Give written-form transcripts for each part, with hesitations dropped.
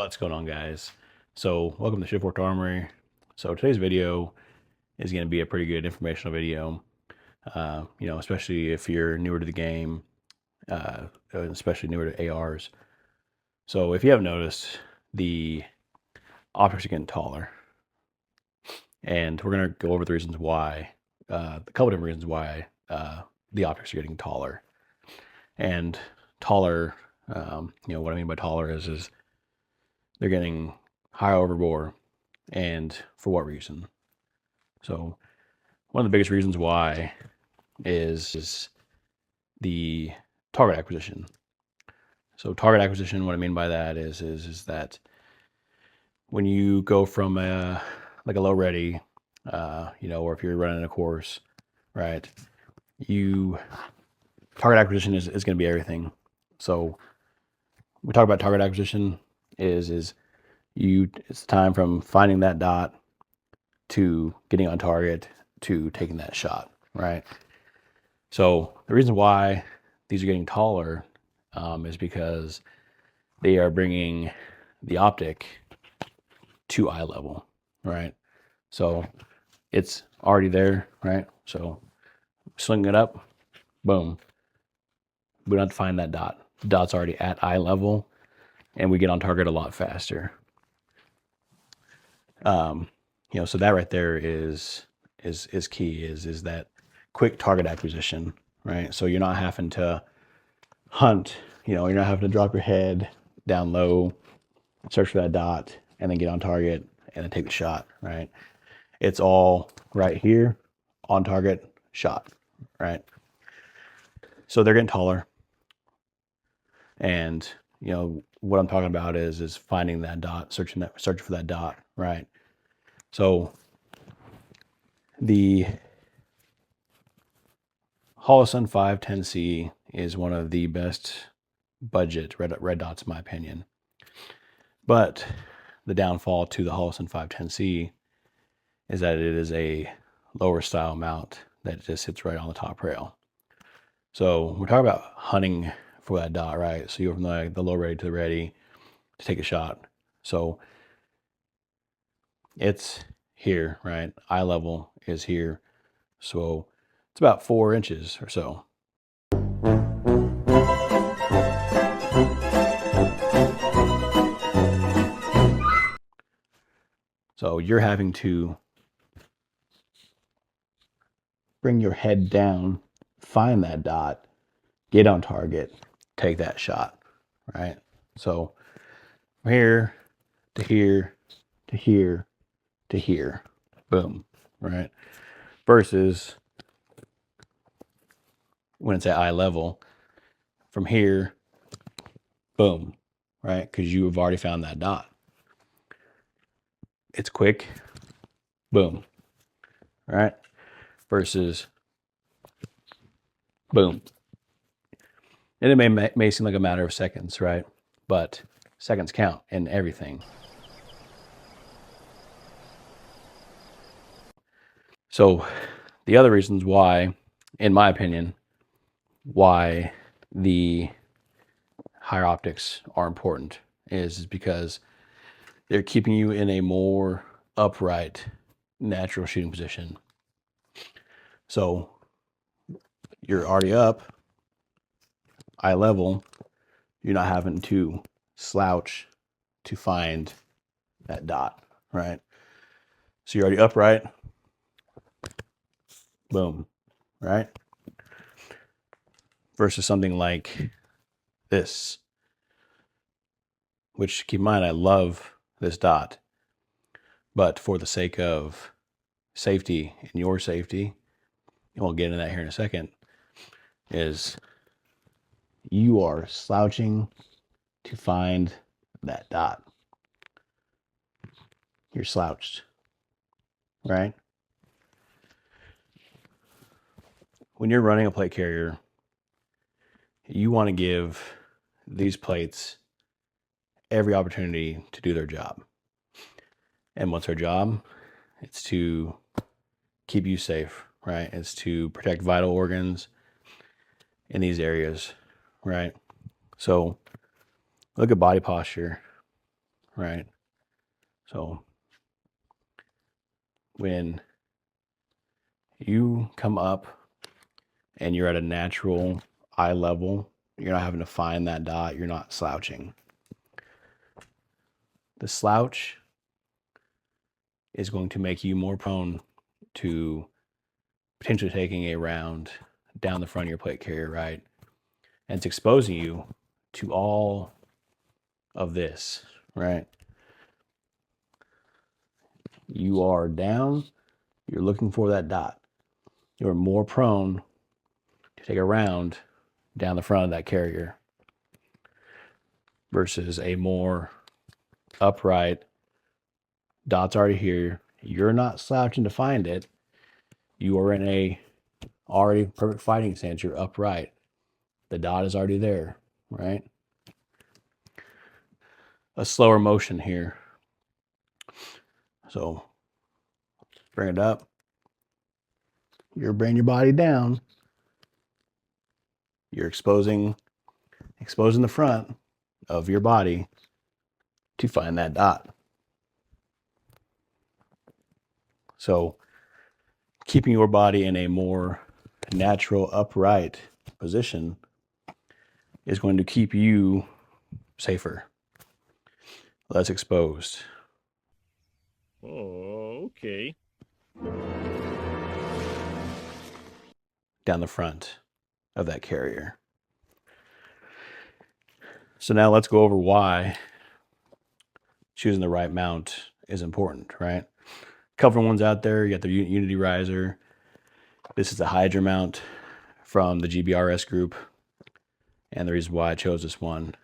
What's going on, guys? So welcome to Shiftworked Armory. So today's video is going to be a pretty good informational video, especially if you're newer to the game, especially newer to ARs. So if you haven't noticed, the optics are getting taller, and we're going to go over the reasons why, a couple different reasons why the optics are getting taller. And taller, what I mean by taller is they're getting higher over bore, and for what reason? So one of the biggest reasons why is the target acquisition. So target acquisition, what I mean by that is that when you go from a low ready, or if you're running a course, right? Target acquisition is going to be everything. So we talk about target acquisition it's time from finding that dot to getting on target to taking that shot, right? So the reason why these are getting taller is because they are bringing the optic to eye level, right? So it's already there, right? So swinging it up, boom. We don't have to find that dot. The dot's already at eye level, and we get on target a lot faster. So that right there is key, is that quick target acquisition, right? So you're not having to hunt, you're not having to drop your head down low, search for that dot, and then get on target and then take the shot, right? It's all right here, on target, shot, right? So they're getting taller, and what I'm talking about is finding that dot, searching for that dot, right? So the Holosun 510C is one of the best budget red dots in my opinion. But the downfall to the Holosun 510C is that it is a lower style mount that just sits right on the top rail. So we're talking about hunting for that dot, right? So you go from the low ready to the ready to take a shot. So it's here, right? Eye level is here. So it's about 4 inches or so. So you're having to bring your head down, find that dot, get on target, take that shot, right? So from here to here to here to here, boom, right? Versus when it's at eye level, from here, boom, right? Because you have already found that dot. It's quick, boom, right? Versus boom. And it may seem like a matter of seconds, right? But seconds count in everything. So the other reasons why, in my opinion, why the higher optics are important is because they're keeping you in a more upright, natural shooting position. So you're already up, eye level, you're not having to slouch to find that dot, right? So you're already upright, boom, right? Versus something like this, which, keep in mind, I love this dot, but for the sake of safety and your safety, and we'll get into that here in a second, is you are slouching to find that dot. You're slouched, right? When you're running a plate carrier, you want to give these plates every opportunity to do their job. And what's their job? It's to keep you safe, right? It's to protect vital organs in these areas, right? So look at body posture, right? So when you come up and you're at a natural eye level, you're not having to find that dot, you're not slouching. The slouch is going to make you more prone to potentially taking a round down the front of your plate carrier, right? And it's exposing you to all of this, right? You are down, you're looking for that dot. You're more prone to take a round down the front of that carrier versus a more upright, dot's already here. You're not slouching to find it. You are in a already perfect fighting stance. You're upright. The dot is already there, right? A slower motion here. So bring it up. You're bringing your body down. You're exposing the front of your body to find that dot. So keeping your body in a more natural, upright position is going to keep you safer, less exposed. Oh, okay. Down the front of that carrier. So now let's go over why choosing the right mount is important, right? A couple of ones out there. You got the Unity riser. This is the Hydra mount from the GBRS group. And the reason why I chose this one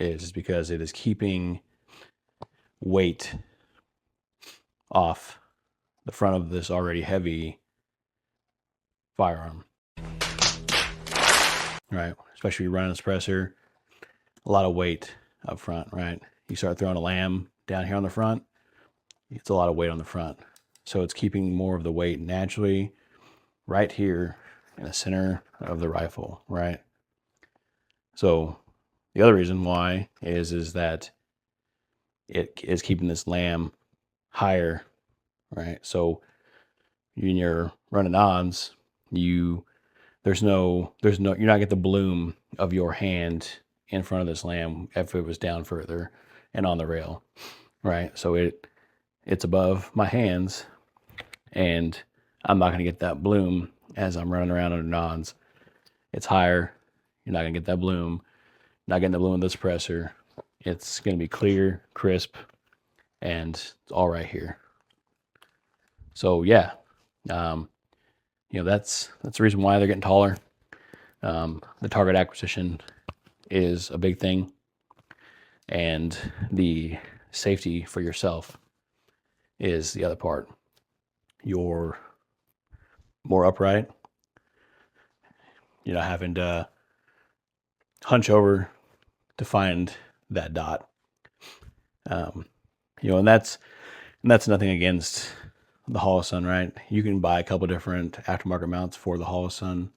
is because it is keeping weight off the front of this already heavy firearm. Right? Especially running a suppressor, a lot of weight up front, right? You start throwing a lamb down here on the front, it's a lot of weight on the front. So it's keeping more of the weight naturally right here in the center of the rifle, right? So the other reason why is that it is keeping this lamb higher, right? So when you're running ons, you're not getting the bloom of your hand in front of this lamb if it was down further and on the rail, right? So it's above my hands, and I'm not going to get that bloom as I'm running around under nons. It's higher. You're not going to get that bloom. Not getting the bloom of the suppressor. It's going to be clear, crisp, and it's all right here. So yeah, that's the reason why they're getting taller. The target acquisition is a big thing, and the safety for yourself is the other part. You're more upright. You're not having to hunch over to find that dot. And that's nothing against the Holosun, right? You can buy a couple different aftermarket mounts for the Holosun.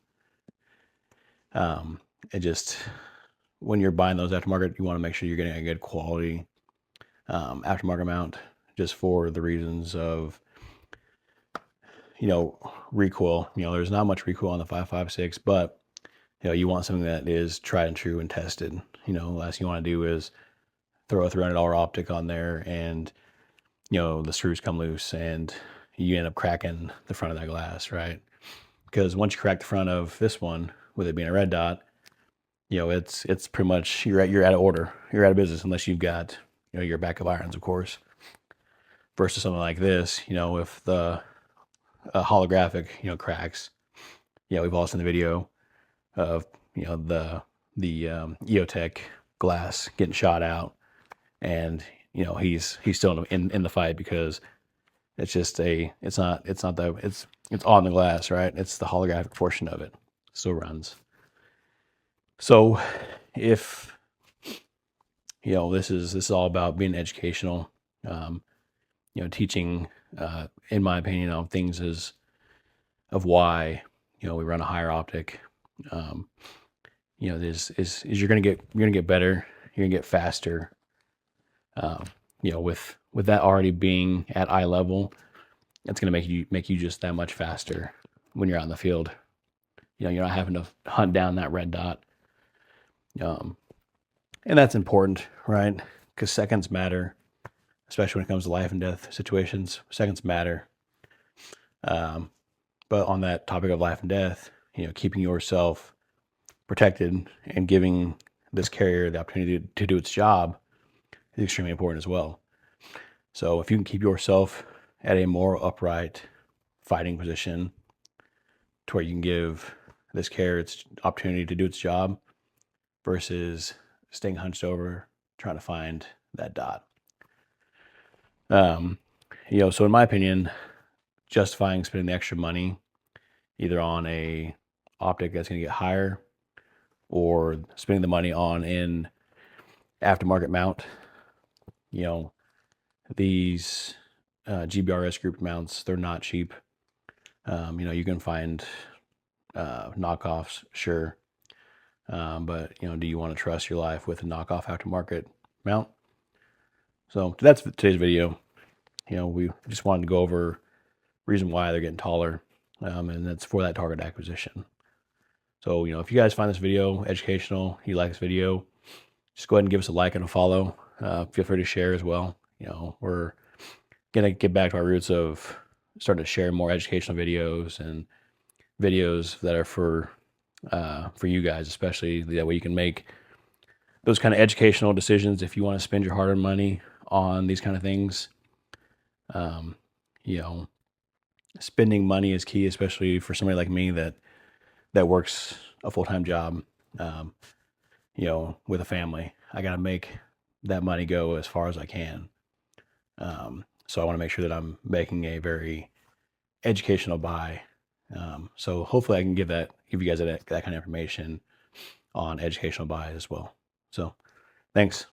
When you're buying those aftermarket, you want to make sure you're getting a good quality aftermarket mount, just for the reasons of recoil. There's not much recoil on the 5.56, but you want something that is tried and true and tested. The last thing you want to do is throw a $300 optic on there and the screws come loose and you end up cracking the front of that glass, right? Because once you crack the front of this one, with it being a red dot, it's pretty much you're out of order. You're out of business unless you've got your backup irons, of course. Versus something like this, if the holographic cracks, we've all seen the video of the EOTech glass getting shot out, and he's still in the fight because it's on the glass, right? It's the holographic portion of it still runs. So if this is all about being educational, teaching, in my opinion, things of why we run a higher optic. You're gonna get better, you're gonna get faster with that already being at eye level, it's going to make you just that much faster when you're out in the field. You're not having to hunt down that red dot. And that's important, right? Because seconds matter, especially when it comes to life and death situations. Seconds matter. But on that topic of life and death, keeping yourself protected and giving this carrier the opportunity to do its job is extremely important as well. So if you can keep yourself at a more upright fighting position to where you can give this carrier its opportunity to do its job versus staying hunched over trying to find that dot. So in my opinion, justifying spending the extra money either on a optic that's going to get higher or spending the money on an aftermarket mount, these GBRS group mounts, they're not cheap. You can find knockoffs, sure. But do you want to trust your life with a knockoff aftermarket mount? So that's today's video. We just wanted to go over reason why they're getting taller, and that's for that target acquisition. So if you guys find this video educational, you like this video, just go ahead and give us a like and a follow. Feel free to share as well. We're gonna get back to our roots of starting to share more educational videos and videos that are for you guys, especially that way you can make those kind of educational decisions if you want to spend your hard-earned money on these kind of things. Spending money is key, especially for somebody like me that works a full-time job, with a family. I got to make that money go as far as I can. So I want to make sure that I'm making a very educational buy. So hopefully I can give you guys that kind of information on educational buys as well. So thanks.